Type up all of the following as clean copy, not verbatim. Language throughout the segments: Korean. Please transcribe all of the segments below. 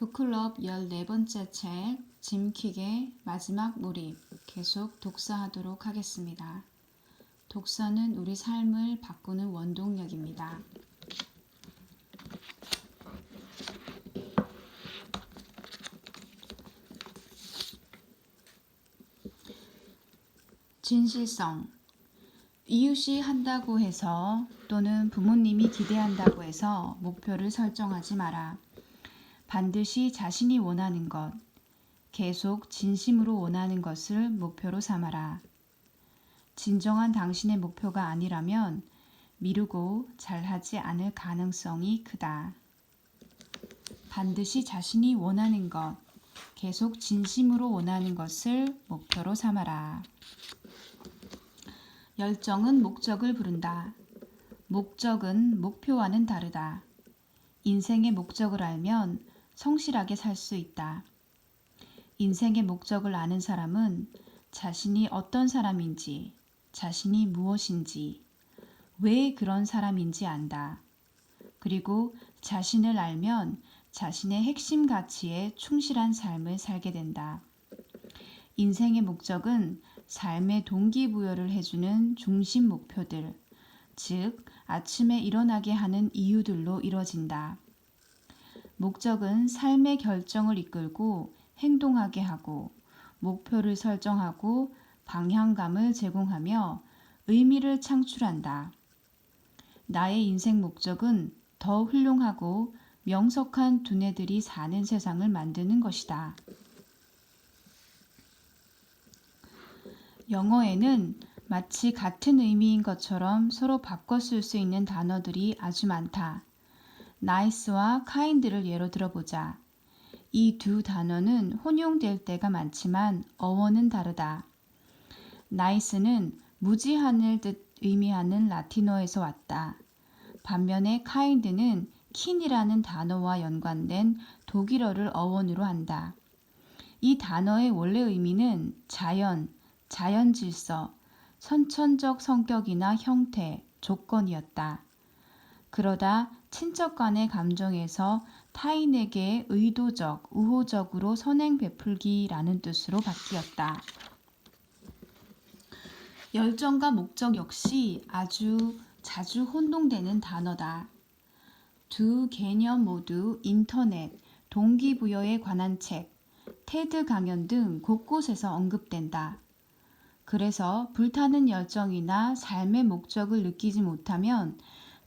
북클럽 14번째 책 짐 킥의 마지막 몰입 계속 독서하도록 하겠습니다. 독서는 우리 삶을 바꾸는 원동력입니다. 진실성. 이웃이 한다고 해서 또는 부모님이 기대한다고 해서 목표를 설정하지 마라. 반드시 자신이 원하는 것, 계속 진심으로 원하는 것을 목표로 삼아라. 진정한 당신의 목표가 아니라면 미루고 잘하지 않을 가능성이 크다. 반드시 자신이 원하는 것, 계속 진심으로 원하는 것을 목표로 삼아라. 열정은 목적을 부른다. 목적은 목표와는 다르다. 인생의 목적을 알면 성실하게 살 수 있다. 인생의 목적을 아는 사람은 자신이 어떤 사람인지, 자신이 무엇인지, 왜 그런 사람인지 안다. 그리고 자신을 알면 자신의 핵심 가치에 충실한 삶을 살게 된다. 인생의 목적은 삶의 동기부여를 해주는 중심 목표들, 즉 아침에 일어나게 하는 이유들로 이뤄진다. 목적은 삶의 결정을 이끌고 행동하게 하고 목표를 설정하고 방향감을 제공하며 의미를 창출한다. 나의 인생 목적은 더 훌륭하고 명석한 두뇌들이 사는 세상을 만드는 것이다. 영어에는 마치 같은 의미인 것처럼 서로 바꿔 쓸 수 있는 단어들이 아주 많다. nice와 kind를 예로 들어보자. 이 두 단어는 혼용될 때가 많지만 어원은 다르다. nice는 무지한을 뜻 의미하는 라틴어에서 왔다. 반면에 kind는 kin이라는 단어와 연관된 독일어를 어원으로 한다. 이 단어의 원래 의미는 자연, 자연 질서, 선천적 성격이나 형태, 조건이었다. 그러다 친척 간의 감정에서 타인에게 의도적, 우호적으로 선행 베풀기라는 뜻으로 바뀌었다. 열정과 목적 역시 아주 자주 혼동되는 단어다. 두 개념 모두 인터넷, 동기부여에 관한 책, 테드 강연 등 곳곳에서 언급된다. 그래서 불타는 열정이나 삶의 목적을 느끼지 못하면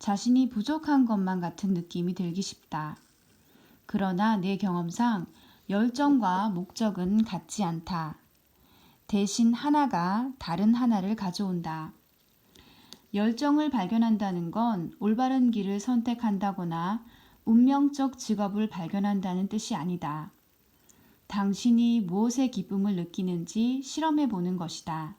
자신이 부족한 것만 같은 느낌이 들기 쉽다. 그러나 내 경험상 열정과 목적은 같지 않다. 대신 하나가 다른 하나를 가져온다. 열정을 발견한다는 건 올바른 길을 선택한다거나 운명적 직업을 발견한다는 뜻이 아니다. 당신이 무엇의 기쁨을 느끼는지 실험해 보는 것이다.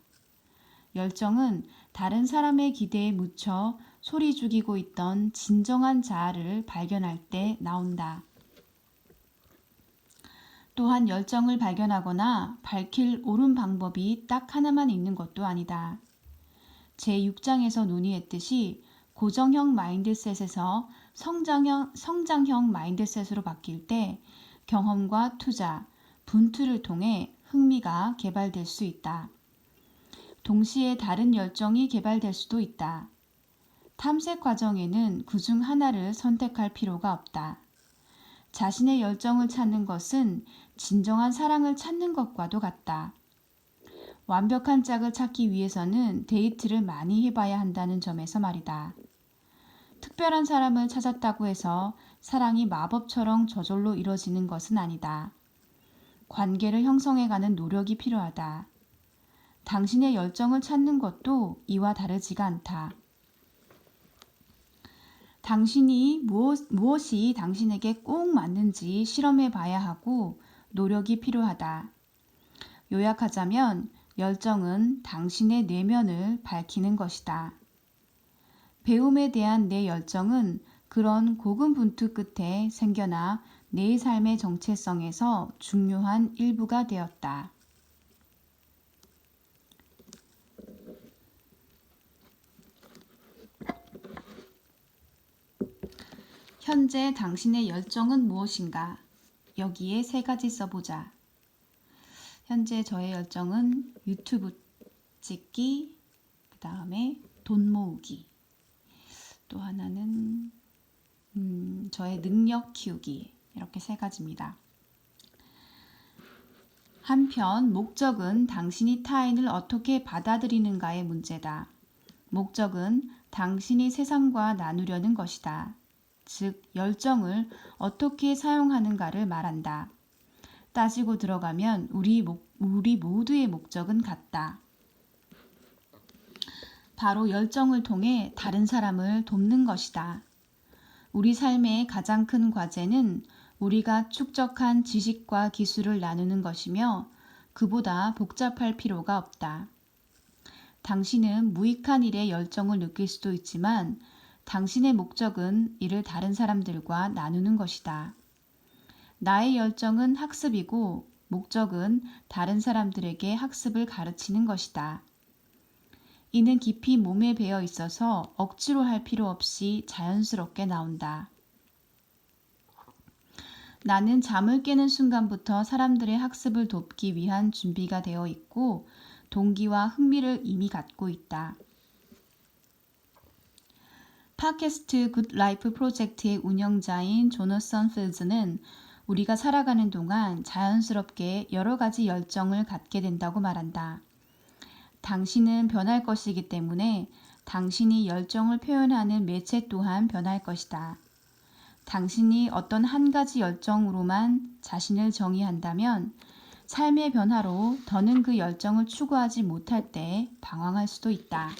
열정은 다른 사람의 기대에 묻혀 소리 죽이고 있던 진정한 자아를 발견할 때 나온다. 또한 열정을 발견하거나 밝힐 옳은 방법이 딱 하나만 있는 것도 아니다. 제6장에서 논의했듯이 고정형 마인드셋에서 성장형 마인드셋으로 바뀔 때 경험과 투자, 분투를 통해 흥미가 개발될 수 있다. 동시에 다른 열정이 개발될 수도 있다. 탐색 과정에는 그중 하나를 선택할 필요가 없다. 자신의 열정을 찾는 것은 진정한 사랑을 찾는 것과도 같다. 완벽한 짝을 찾기 위해서는 데이트를 많이 해봐야 한다는 점에서 말이다. 특별한 사람을 찾았다고 해서 사랑이 마법처럼 저절로 이뤄지는 것은 아니다. 관계를 형성해가는 노력이 필요하다. 당신의 열정을 찾는 것도 이와 다르지가 않다. 당신이 무엇이 당신에게 꼭 맞는지 실험해 봐야 하고 노력이 필요하다. 요약하자면 열정은 당신의 내면을 밝히는 것이다. 배움에 대한 내 열정은 그런 고군분투 끝에 생겨나 내 삶의 정체성에서 중요한 일부가 되었다. 현재 당신의 열정은 무엇인가? 여기에 3가지 써보자. 현재 저의 열정은 유튜브 찍기, 그 다음에 돈 모으기. 또 하나는 저의 능력 키우기. 이렇게 3가지입니다. 한편 목적은 당신이 타인을 어떻게 받아들이는가의 문제다. 목적은 당신이 세상과 나누려는 것이다. 즉, 열정을 어떻게 사용하는가를 말한다. 따지고 들어가면 우리 모두의 목적은 같다. 바로 열정을 통해 다른 사람을 돕는 것이다. 우리 삶의 가장 큰 과제는 우리가 축적한 지식과 기술을 나누는 것이며 그보다 복잡할 필요가 없다. 당신은 무익한 일에 열정을 느낄 수도 있지만 당신의 목적은 이를 다른 사람들과 나누는 것이다. 나의 열정은 학습이고 목적은 다른 사람들에게 학습을 가르치는 것이다. 이는 깊이 몸에 배어 있어서 억지로 할 필요 없이 자연스럽게 나온다. 나는 잠을 깨는 순간부터 사람들의 학습을 돕기 위한 준비가 되어 있고 동기와 흥미를 이미 갖고 있다. 팟캐스트 굿라이프 프로젝트의 운영자인 조너선 필즈는 우리가 살아가는 동안 자연스럽게 여러 가지 열정을 갖게 된다고 말한다. 당신은 변할 것이기 때문에 당신이 열정을 표현하는 매체 또한 변할 것이다. 당신이 어떤 한 가지 열정으로만 자신을 정의한다면 삶의 변화로 더는 그 열정을 추구하지 못할 때 방황할 수도 있다.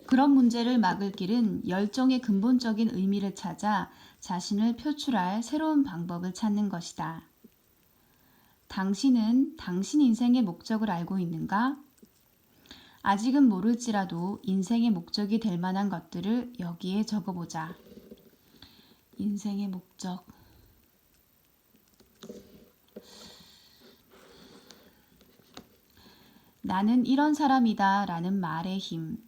그런 문제를 막을 길은 열정의 근본적인 의미를 찾아 자신을 표출할 새로운 방법을 찾는 것이다. 당신은 당신 인생의 목적을 알고 있는가? 아직은 모를지라도 인생의 목적이 될 만한 것들을 여기에 적어보자. 인생의 목적. 나는 이런 사람이다 라는 말의 힘.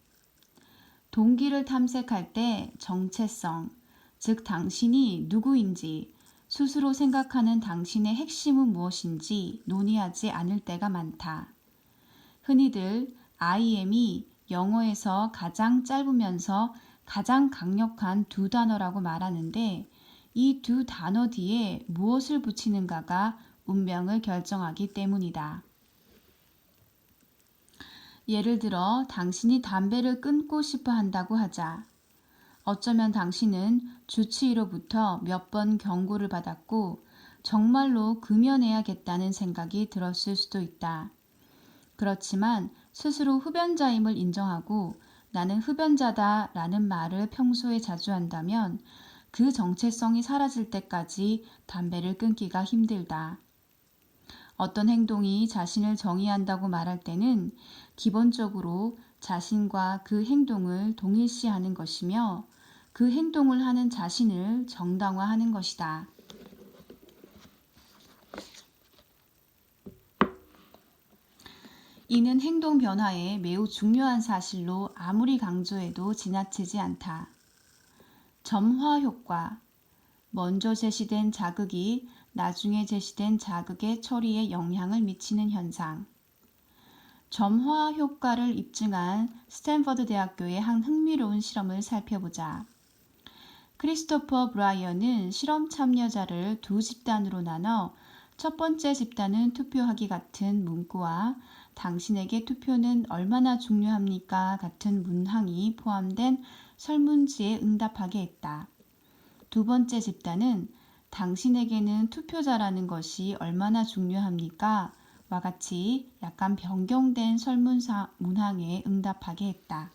동기를 탐색할 때 정체성, 즉 당신이 누구인지, 스스로 생각하는 당신의 핵심은 무엇인지 논의하지 않을 때가 많다. 흔히들 I am이 영어에서 가장 짧으면서 가장 강력한 2단어라고 말하는데 이 2단어 뒤에 무엇을 붙이는가가 운명을 결정하기 때문이다. 예를 들어 당신이 담배를 끊고 싶어 한다고 하자. 어쩌면 당신은 주치의로부터 몇 번 경고를 받았고 정말로 금연해야겠다는 생각이 들었을 수도 있다. 그렇지만 스스로 흡연자임을 인정하고 나는 흡연자다 라는 말을 평소에 자주 한다면 그 정체성이 사라질 때까지 담배를 끊기가 힘들다. 어떤 행동이 자신을 정의한다고 말할 때는 기본적으로 자신과 그 행동을 동일시하는 것이며 그 행동을 하는 자신을 정당화하는 것이다. 이는 행동 변화에 매우 중요한 사실로 아무리 강조해도 지나치지 않다. 점화 효과. 먼저 제시된 자극이 나중에 제시된 자극의 처리에 영향을 미치는 현상. 점화 효과를 입증한 스탠퍼드 대학교의 한 흥미로운 실험을 살펴보자. 크리스토퍼 브라이언은 실험 참여자를 2집단으로 나눠 첫 번째 집단은 투표하기 같은 문구와 당신에게 투표는 얼마나 중요합니까? 같은 문항이 포함된 설문지에 응답하게 했다. 두 번째 집단은 당신에게는 투표자라는 것이 얼마나 중요합니까? 와 같이 약간 변경된 문항에 응답하게 했다.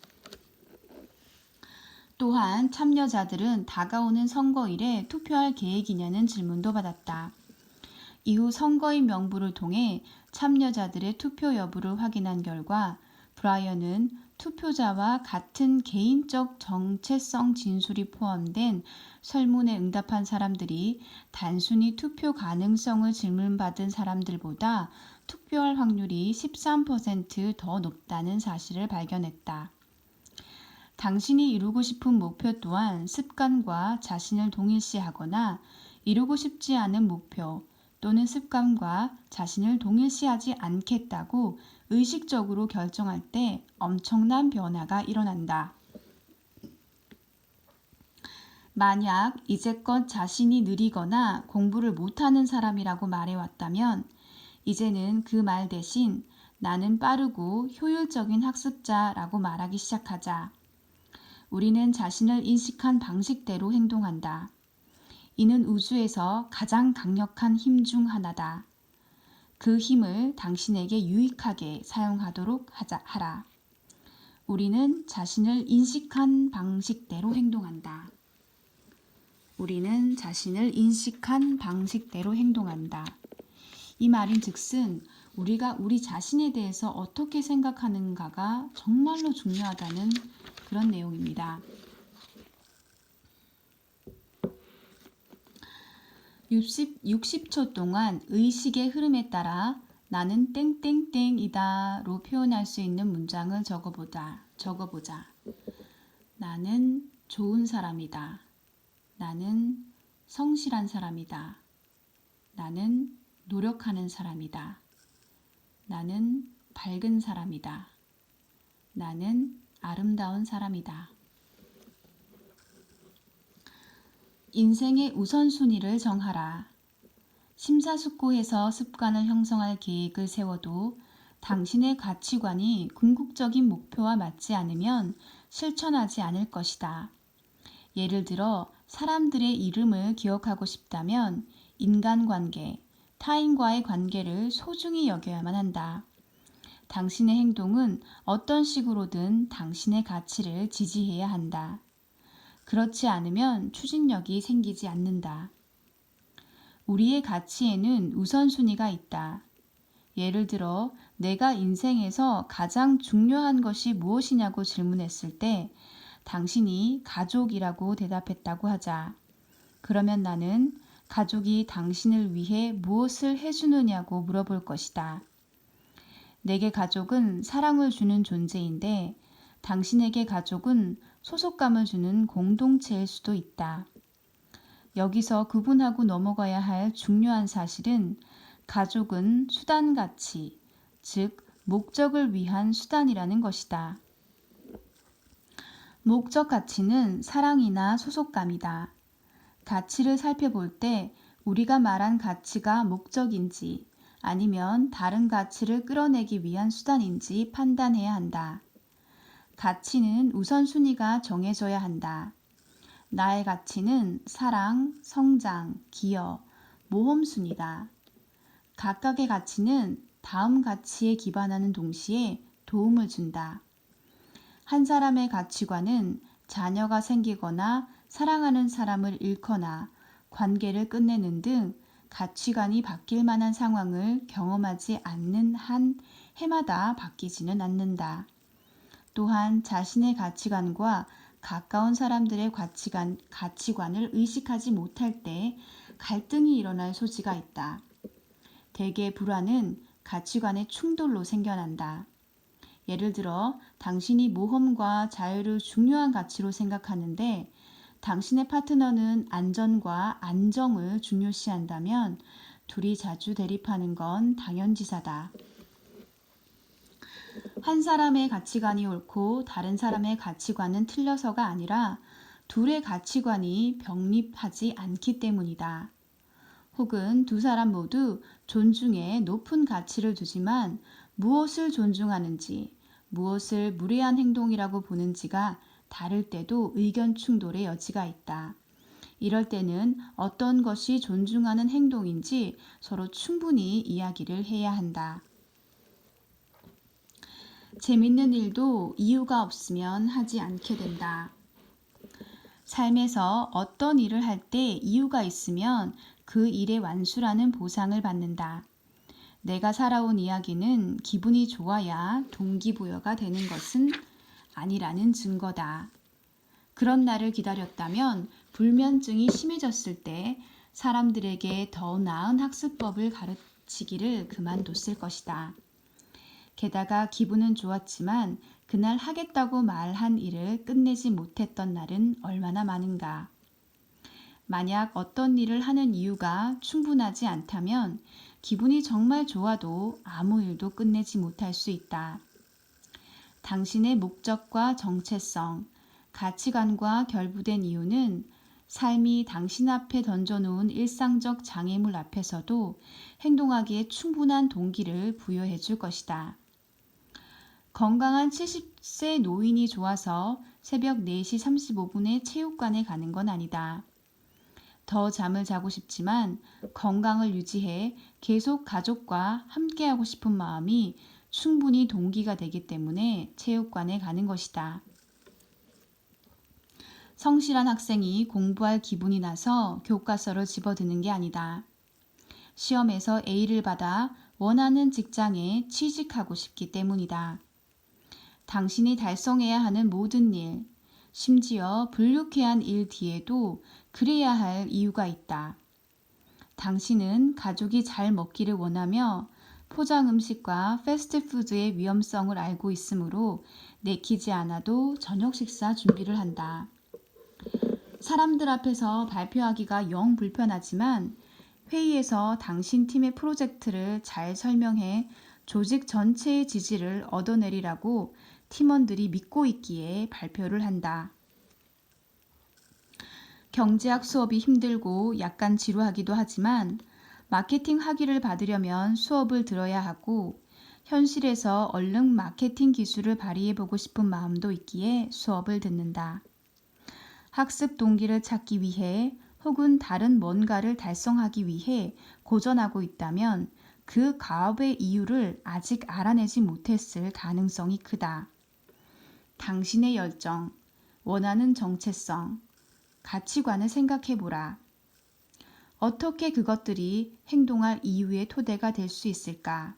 또한 참여자들은 다가오는 선거일에 투표할 계획이냐는 질문도 받았다. 이후 선거인 명부를 통해 참여자들의 투표 여부를 확인한 결과 브라이언은 투표자와 같은 개인적 정체성 진술이 포함된 설문에 응답한 사람들이 단순히 투표 가능성을 질문받은 사람들보다 투표할 확률이 13% 더 높다는 사실을 발견했다. 당신이 이루고 싶은 목표 또한 습관과 자신을 동일시하거나 이루고 싶지 않은 목표 또는 습관과 자신을 동일시하지 않겠다고 의식적으로 결정할 때 엄청난 변화가 일어난다. 만약 이제껏 자신이 느리거나 공부를 못하는 사람이라고 말해왔다면 이제는 그 말 대신 나는 빠르고 효율적인 학습자라고 말하기 시작하자. 우리는 자신을 인식한 방식대로 행동한다. 이는 우주에서 가장 강력한 힘 중 하나다. 그 힘을 당신에게 유익하게 사용하도록 하라. 우리는 자신을 인식한 방식대로 행동한다. 우리는 자신을 인식한 방식대로 행동한다. 이 말인즉슨 우리가 우리 자신에 대해서 어떻게 생각하는가가 정말로 중요하다는 그런 내용입니다. 60초 동안 의식의 흐름에 따라 나는 땡땡땡이다로 표현할 수 있는 문장을 적어보자. 나는 좋은 사람이다. 나는 성실한 사람이다. 나는 노력하는 사람이다. 나는 밝은 사람이다. 나는 아름다운 사람이다. 인생의 우선순위를 정하라. 심사숙고해서 습관을 형성할 계획을 세워도 당신의 가치관이 궁극적인 목표와 맞지 않으면 실천하지 않을 것이다. 예를 들어 사람들의 이름을 기억하고 싶다면 인간관계, 타인과의 관계를 소중히 여겨야만 한다. 당신의 행동은 어떤 식으로든 당신의 가치를 지지해야 한다. 그렇지 않으면 추진력이 생기지 않는다. 우리의 가치에는 우선순위가 있다. 예를 들어 내가 인생에서 가장 중요한 것이 무엇이냐고 질문했을 때 당신이 가족이라고 대답했다고 하자. 그러면 나는 가족이 당신을 위해 무엇을 해주느냐고 물어볼 것이다. 내게 가족은 사랑을 주는 존재인데 당신에게 가족은 소속감을 주는 공동체일 수도 있다. 여기서 구분하고 넘어가야 할 중요한 사실은 가족은 수단가치, 즉 목적을 위한 수단이라는 것이다. 목적 가치는 사랑이나 소속감이다. 가치를 살펴볼 때 우리가 말한 가치가 목적인지 아니면 다른 가치를 끌어내기 위한 수단인지 판단해야 한다. 가치는 우선순위가 정해져야 한다. 나의 가치는 사랑, 성장, 기여, 모험순이다. 각각의 가치는 다음 가치에 기반하는 동시에 도움을 준다. 한 사람의 가치관은 자녀가 생기거나 사랑하는 사람을 잃거나 관계를 끝내는 등 가치관이 바뀔 만한 상황을 경험하지 않는 한 해마다 바뀌지는 않는다. 또한 자신의 가치관과 가까운 사람들의 가치관을 의식하지 못할 때 갈등이 일어날 소지가 있다. 대개 불화는 가치관의 충돌로 생겨난다. 예를 들어 당신이 모험과 자유를 중요한 가치로 생각하는데 당신의 파트너는 안전과 안정을 중요시한다면 둘이 자주 대립하는 건 당연지사다. 한 사람의 가치관이 옳고 다른 사람의 가치관은 틀려서가 아니라 둘의 가치관이 병립하지 않기 때문이다. 혹은 두 사람 모두 존중에 높은 가치를 두지만 무엇을 존중하는지, 무엇을 무례한 행동이라고 보는지가 다를 때도 의견 충돌의 여지가 있다. 이럴 때는 어떤 것이 존중하는 행동인지 서로 충분히 이야기를 해야 한다. 재밌는 일도 이유가 없으면 하지 않게 된다. 삶에서 어떤 일을 할 때 이유가 있으면 그 일의 완수라는 보상을 받는다. 내가 살아온 이야기는 기분이 좋아야 동기부여가 되는 것은 아니라는 증거다. 그런 날을 기다렸다면 불면증이 심해졌을 때 사람들에게 더 나은 학습법을 가르치기를 그만뒀을 것이다. 게다가 기분은 좋았지만 그날 하겠다고 말한 일을 끝내지 못했던 날은 얼마나 많은가. 만약 어떤 일을 하는 이유가 충분하지 않다면 기분이 정말 좋아도 아무 일도 끝내지 못할 수 있다. 당신의 목적과 정체성, 가치관과 결부된 이유는 삶이 당신 앞에 던져놓은 일상적 장애물 앞에서도 행동하기에 충분한 동기를 부여해 줄 것이다. 건강한 70세 노인이 좋아서 새벽 4시 35분에 체육관에 가는 건 아니다. 더 잠을 자고 싶지만 건강을 유지해 계속 가족과 함께하고 싶은 마음이 충분히 동기가 되기 때문에 체육관에 가는 것이다. 성실한 학생이 공부할 기분이 나서 교과서를 집어드는 게 아니다. 시험에서 A를 받아 원하는 직장에 취직하고 싶기 때문이다. 당신이 달성해야 하는 모든 일, 심지어 불유쾌한 일 뒤에도 그래야 할 이유가 있다. 당신은 가족이 잘 먹기를 원하며 포장 음식과 패스트푸드의 위험성을 알고 있으므로 내키지 않아도 저녁 식사 준비를 한다. 사람들 앞에서 발표하기가 영 불편하지만 회의에서 당신 팀의 프로젝트를 잘 설명해 조직 전체의 지지를 얻어내리라고 팀원들이 믿고 있기에 발표를 한다. 경제학 수업이 힘들고 약간 지루하기도 하지만 마케팅 학위를 받으려면 수업을 들어야 하고 현실에서 얼른 마케팅 기술을 발휘해보고 싶은 마음도 있기에 수업을 듣는다. 학습 동기를 찾기 위해 혹은 다른 뭔가를 달성하기 위해 고전하고 있다면 그 가업의 이유를 아직 알아내지 못했을 가능성이 크다. 당신의 열정, 원하는 정체성, 가치관을 생각해보라. 어떻게 그것들이 행동할 이유의 토대가 될 수 있을까?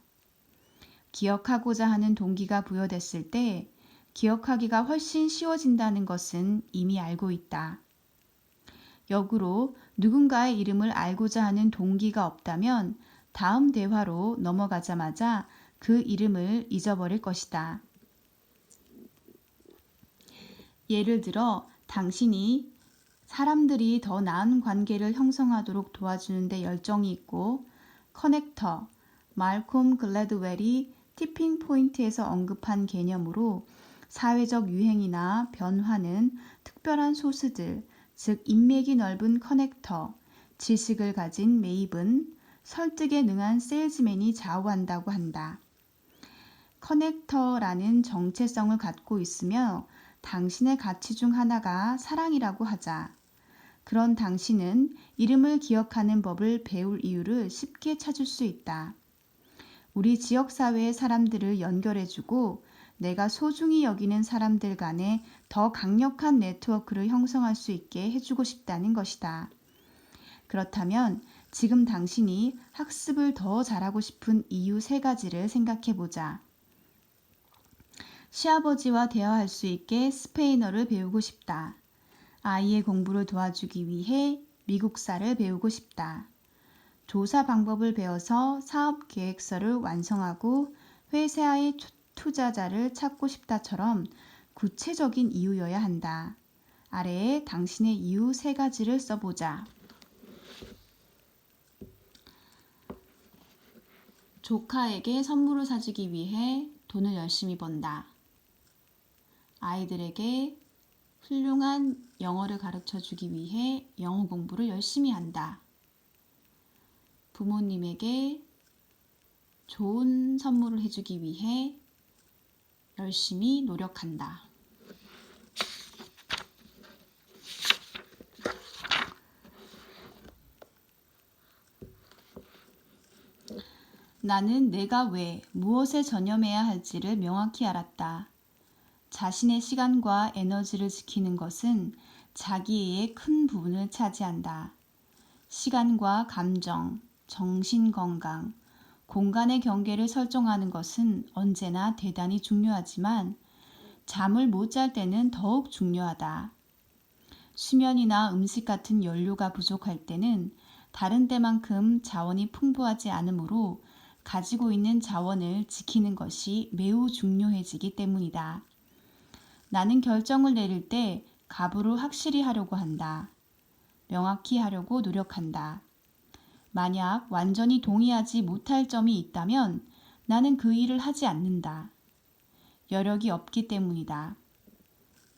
기억하고자 하는 동기가 부여됐을 때 기억하기가 훨씬 쉬워진다는 것은 이미 알고 있다. 역으로 누군가의 이름을 알고자 하는 동기가 없다면 다음 대화로 넘어가자마자 그 이름을 잊어버릴 것이다. 예를 들어 당신이 사람들이 더 나은 관계를 형성하도록 도와주는 데 열정이 있고 커넥터, 말콤 글래드웰이 티핑 포인트에서 언급한 개념으로 사회적 유행이나 변화는 특별한 소수들, 즉 인맥이 넓은 커넥터, 지식을 가진 매입은 설득에 능한 세일즈맨이 좌우한다고 한다. 커넥터라는 정체성을 갖고 있으며 당신의 가치 중 하나가 사랑이라고 하자. 그런 당신은 이름을 기억하는 법을 배울 이유를 쉽게 찾을 수 있다. 우리 지역사회의 사람들을 연결해주고 내가 소중히 여기는 사람들 간에 더 강력한 네트워크를 형성할 수 있게 해주고 싶다는 것이다. 그렇다면 지금 당신이 학습을 더 잘하고 싶은 이유 3가지를 생각해보자. 시아버지와 대화할 수 있게 스페인어를 배우고 싶다. 아이의 공부를 도와주기 위해 미국사를 배우고 싶다. 조사 방법을 배워서 사업 계획서를 완성하고 회사의 투자자를 찾고 싶다처럼 구체적인 이유여야 한다. 아래에 당신의 이유 3가지를 써보자. 조카에게 선물을 사주기 위해 돈을 열심히 번다. 아이들에게 훌륭한 영어를 가르쳐 주기 위해 영어 공부를 열심히 한다. 부모님에게 좋은 선물을 해주기 위해 열심히 노력한다. 나는 내가 왜, 무엇에 전념해야 할지를 명확히 알았다. 자신의 시간과 에너지를 지키는 것은 자기애의 큰 부분을 차지한다. 시간과 감정, 정신건강, 공간의 경계를 설정하는 것은 언제나 대단히 중요하지만 잠을 못 잘 때는 더욱 중요하다. 수면이나 음식 같은 연료가 부족할 때는 다른 때만큼 자원이 풍부하지 않으므로 가지고 있는 자원을 지키는 것이 매우 중요해지기 때문이다. 나는 결정을 내릴 때 갑으로 확실히 하려고 한다. 명확히 하려고 노력한다. 만약 완전히 동의하지 못할 점이 있다면 나는 그 일을 하지 않는다. 여력이 없기 때문이다.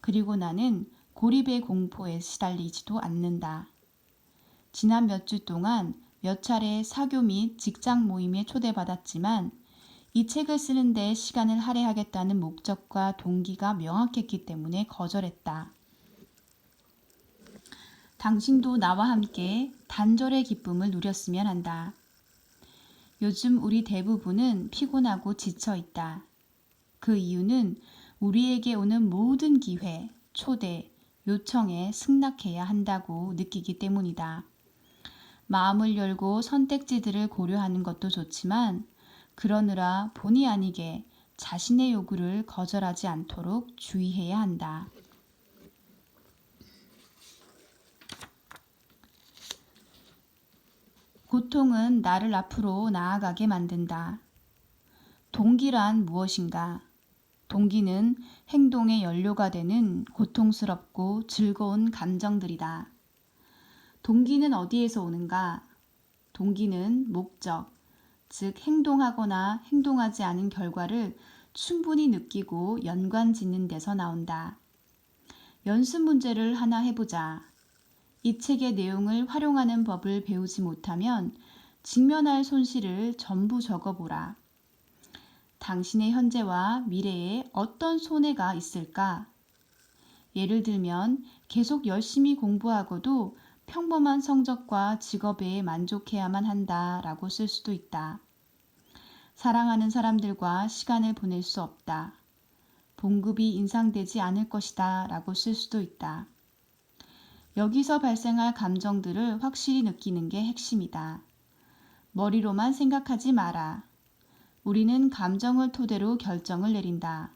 그리고 나는 고립의 공포에 시달리지도 않는다. 지난 몇 주 동안 몇 차례 사교 및 직장 모임에 초대받았지만 이 책을 쓰는데 시간을 할애하겠다는 목적과 동기가 명확했기 때문에 거절했다. 당신도 나와 함께 단절의 기쁨을 누렸으면 한다. 요즘 우리 대부분은 피곤하고 지쳐 있다. 그 이유는 우리에게 오는 모든 기회, 초대, 요청에 승낙해야 한다고 느끼기 때문이다. 마음을 열고 선택지들을 고려하는 것도 좋지만 그러느라 본의 아니게 자신의 요구를 거절하지 않도록 주의해야 한다. 고통은 나를 앞으로 나아가게 만든다. 동기란 무엇인가? 동기는 행동의 연료가 되는 고통스럽고 즐거운 감정들이다. 동기는 어디에서 오는가? 동기는 목적, 즉 행동하거나 행동하지 않은 결과를 충분히 느끼고 연관 짓는 데서 나온다. 연습 문제를 하나 해보자. 이 책의 내용을 활용하는 법을 배우지 못하면 직면할 손실을 전부 적어보라. 당신의 현재와 미래에 어떤 손해가 있을까? 예를 들면 계속 열심히 공부하고도 평범한 성적과 직업에 만족해야만 한다라고 쓸 수도 있다. 사랑하는 사람들과 시간을 보낼 수 없다. 봉급이 인상되지 않을 것이다 라고 쓸 수도 있다. 여기서 발생할 감정들을 확실히 느끼는 게 핵심이다. 머리로만 생각하지 마라. 우리는 감정을 토대로 결정을 내린다.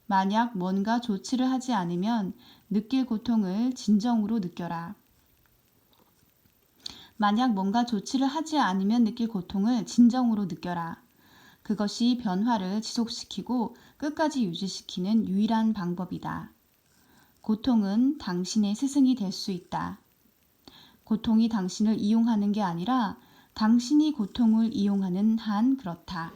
만약 뭔가 조치를 하지 않으면 느낄 고통을 진정으로 느껴라. 만약 뭔가 조치를 하지 않으면 느낄 고통을 진정으로 느껴라. 그것이 변화를 지속시키고 끝까지 유지시키는 유일한 방법이다. 고통은 당신의 스승이 될 수 있다. 고통이 당신을 이용하는 게 아니라 당신이 고통을 이용하는 한 그렇다.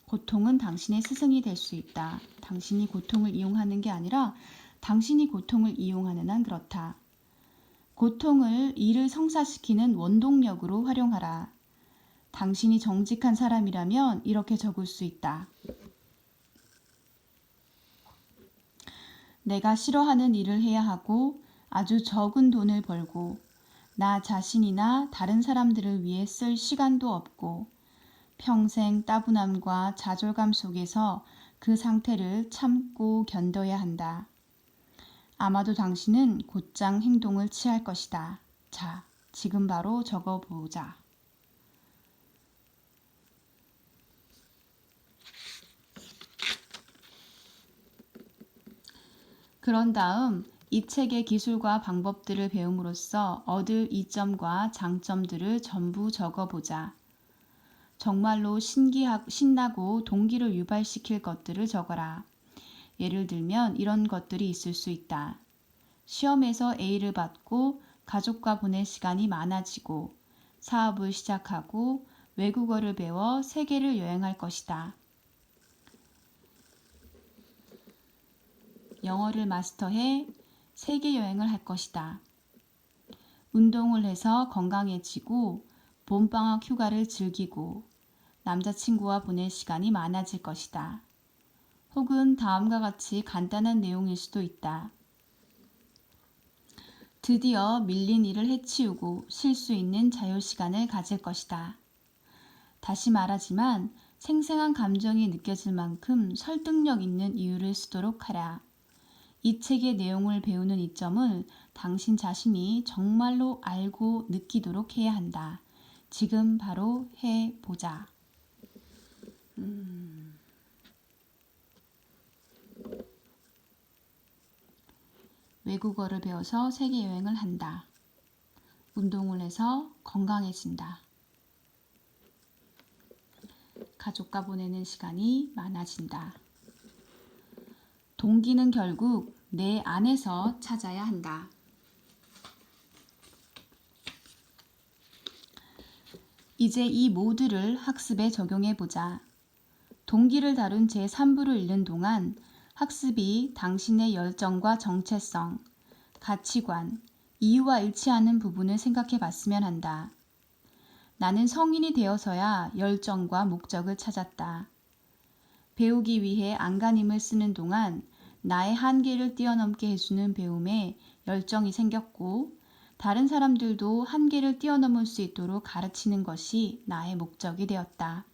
고통은 당신의 스승이 될 수 있다. 당신이 고통을 이용하는 게 아니라 당신이 고통을 이용하는 한 그렇다. 고통을 일을 성사시키는 원동력으로 활용하라. 당신이 정직한 사람이라면 이렇게 적을 수 있다. 내가 싫어하는 일을 해야 하고 아주 적은 돈을 벌고 나 자신이나 다른 사람들을 위해 쓸 시간도 없고 평생 따분함과 좌절감 속에서 그 상태를 참고 견뎌야 한다. 아마도 당신은 곧장 행동을 취할 것이다. 자, 지금 바로 적어보자. 그런 다음 이 책의 기술과 방법들을 배움으로써 얻을 이점과 장점들을 전부 적어보자. 정말로 신나고 동기를 유발시킬 것들을 적어라. 예를 들면 이런 것들이 있을 수 있다. 시험에서 A를 받고 가족과 보낼 시간이 많아지고 사업을 시작하고 외국어를 배워 세계를 여행할 것이다. 영어를 마스터해 세계 여행을 할 것이다. 운동을 해서 건강해지고 봄방학 휴가를 즐기고 남자친구와 보낼 시간이 많아질 것이다. 혹은 다음과 같이 간단한 내용일 수도 있다. 드디어 밀린 일을 해치우고 쉴 수 있는 자유시간을 가질 것이다. 다시 말하지만 생생한 감정이 느껴질 만큼 설득력 있는 이유를 쓰도록 하라. 이 책의 내용을 배우는 이점을 당신 자신이 정말로 알고 느끼도록 해야 한다. 지금 바로 해보자. 외국어를 배워서 세계 여행을 한다. 운동을 해서 건강해진다. 가족과 보내는 시간이 많아진다. 동기는 결국 내 안에서 찾아야 한다. 이제 이 모두를 학습에 적용해보자. 동기를 다룬 제3부를 읽는 동안 학습이 당신의 열정과 정체성, 가치관, 이유와 일치하는 부분을 생각해 봤으면 한다. 나는 성인이 되어서야 열정과 목적을 찾았다. 배우기 위해 안간힘을 쓰는 동안 나의 한계를 뛰어넘게 해주는 배움에 열정이 생겼고, 다른 사람들도 한계를 뛰어넘을 수 있도록 가르치는 것이 나의 목적이 되었다.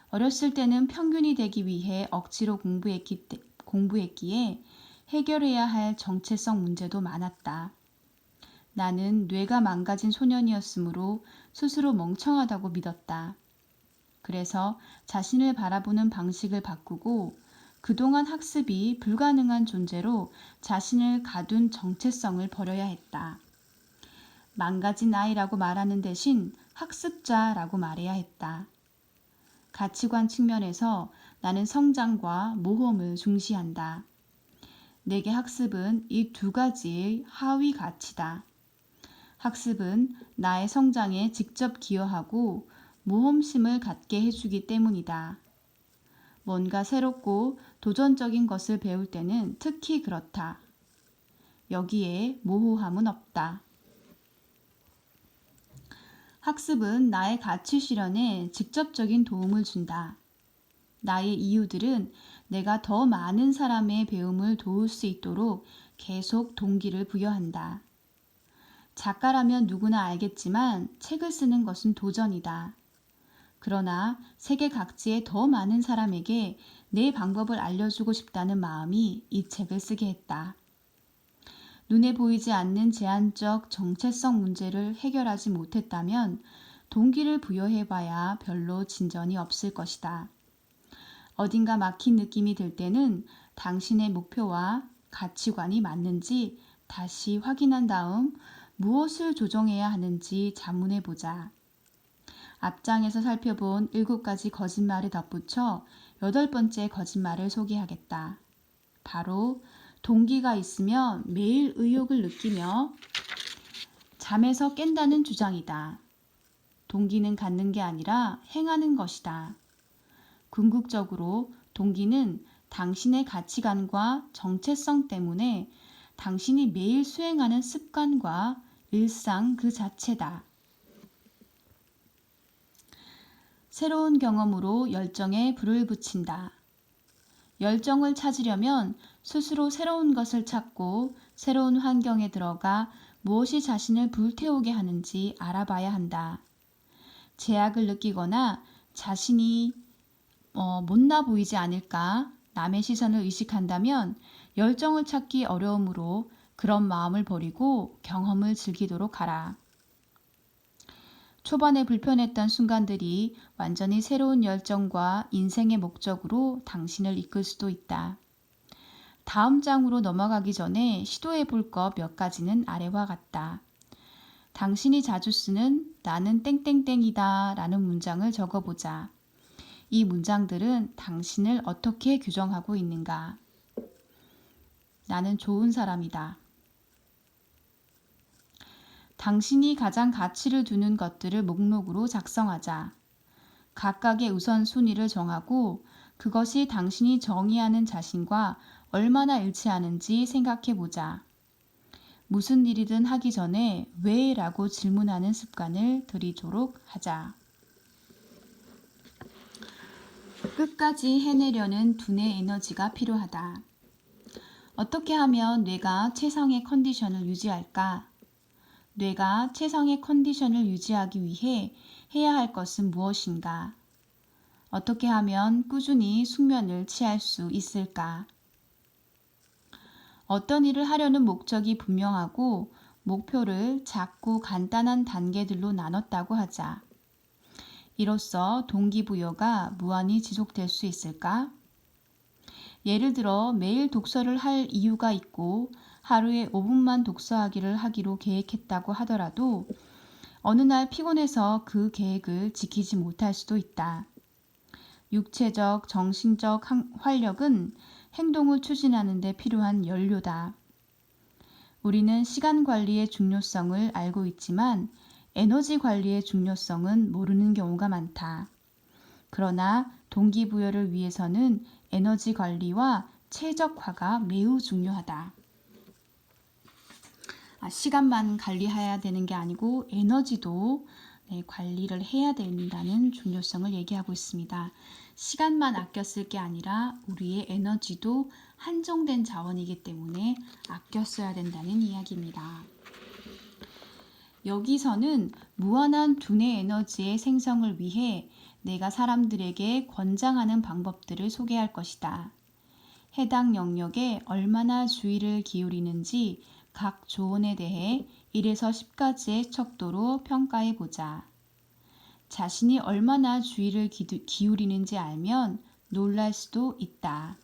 어렸을 때는 평균이 되기 위해 억지로 공부했기에 해결해야 할 정체성 문제도 많았다. 나는 뇌가 망가진 소년이었으므로 스스로 멍청하다고 믿었다. 그래서 자신을 바라보는 방식을 바꾸고 그동안 학습이 불가능한 존재로 자신을 가둔 정체성을 버려야 했다. 망가진 아이라고 말하는 대신 학습자라고 말해야 했다. 가치관 측면에서 나는 성장과 모험을 중시한다. 내게 학습은 이 두 가지의 하위 가치다. 학습은 나의 성장에 직접 기여하고 모험심을 갖게 해주기 때문이다. 뭔가 새롭고 도전적인 것을 배울 때는 특히 그렇다. 여기에 모호함은 없다. 학습은 나의 가치 실현에 직접적인 도움을 준다. 나의 이유들은 내가 더 많은 사람의 배움을 도울 수 있도록 계속 동기를 부여한다. 작가라면 누구나 알겠지만 책을 쓰는 것은 도전이다. 그러나 세계 각지의 더 많은 사람에게 내 방법을 알려주고 싶다는 마음이 이 책을 쓰게 했다. 눈에 보이지 않는 제한적 정체성 문제를 해결하지 못했다면 동기를 부여해봐야 별로 진전이 없을 것이다. 어딘가 막힌 느낌이 들 때는 당신의 목표와 가치관이 맞는지 다시 확인한 다음 무엇을 조정해야 하는지 자문해보자. 앞장에서 살펴본 7가지 거짓말을 덧붙여 8번째 거짓말을 소개하겠다. 바로 동기가 있으면 매일 의욕을 느끼며 잠에서 깬다는 주장이다. 동기는 갖는 게 아니라 행하는 것이다. 궁극적으로 동기는 당신의 가치관과 정체성 때문에 당신이 매일 수행하는 습관과 일상 그 자체다. 새로운 경험으로 열정에 불을 붙인다. 열정을 찾으려면 스스로 새로운 것을 찾고 새로운 환경에 들어가 무엇이 자신을 불태우게 하는지 알아봐야 한다. 제약을 느끼거나 자신이 못나 보이지 않을까 남의 시선을 의식한다면 열정을 찾기 어려우므로 그런 마음을 버리고 경험을 즐기도록 하라. 초반에 불편했던 순간들이 완전히 새로운 열정과 인생의 목적으로 당신을 이끌 수도 있다. 다음 장으로 넘어가기 전에 시도해 볼 것 몇 가지는 아래와 같다. 당신이 자주 쓰는 나는 땡땡땡이다 라는 문장을 적어보자. 이 문장들은 당신을 어떻게 규정하고 있는가? 나는 좋은 사람이다. 당신이 가장 가치를 두는 것들을 목록으로 작성하자. 각각의 우선순위를 정하고 그것이 당신이 정의하는 자신과 얼마나 일치하는지 생각해보자. 무슨 일이든 하기 전에 왜? 라고 질문하는 습관을 들이도록 하자. 끝까지 해내려는 두뇌 에너지가 필요하다. 어떻게 하면 뇌가 최상의 컨디션을 유지할까? 뇌가 최상의 컨디션을 유지하기 위해 해야 할 것은 무엇인가? 어떻게 하면 꾸준히 숙면을 취할 수 있을까? 어떤 일을 하려는 목적이 분명하고 목표를 작고 간단한 단계들로 나눴다고 하자. 이로써 동기부여가 무한히 지속될 수 있을까? 예를 들어 매일 독서를 할 이유가 있고 하루에 5분만 독서하기를 하기로 계획했다고 하더라도 어느 날 피곤해서 그 계획을 지키지 못할 수도 있다. 육체적, 정신적 활력은 행동을 추진하는 데 필요한 연료다. 우리는 시간 관리의 중요성을 알고 있지만 에너지 관리의 중요성은 모르는 경우가 많다. 그러나 동기부여를 위해서는 에너지 관리와 최적화가 매우 중요하다. 시간만 관리해야 되는 게 아니고 에너지도 관리를 해야 된다는 중요성을 얘기하고 있습니다. 시간만 아껴 쓸 게 아니라 우리의 에너지도 한정된 자원이기 때문에 아껴 써야 된다는 이야기입니다. 여기서는 무한한 두뇌 에너지의 생성을 위해 내가 사람들에게 권장하는 방법들을 소개할 것이다. 해당 영역에 얼마나 주의를 기울이는지 각 조언에 대해 1에서 10까지의 척도로 평가해 보자. 자신이 얼마나 주의를 기울이는지 알면 놀랄 수도 있다.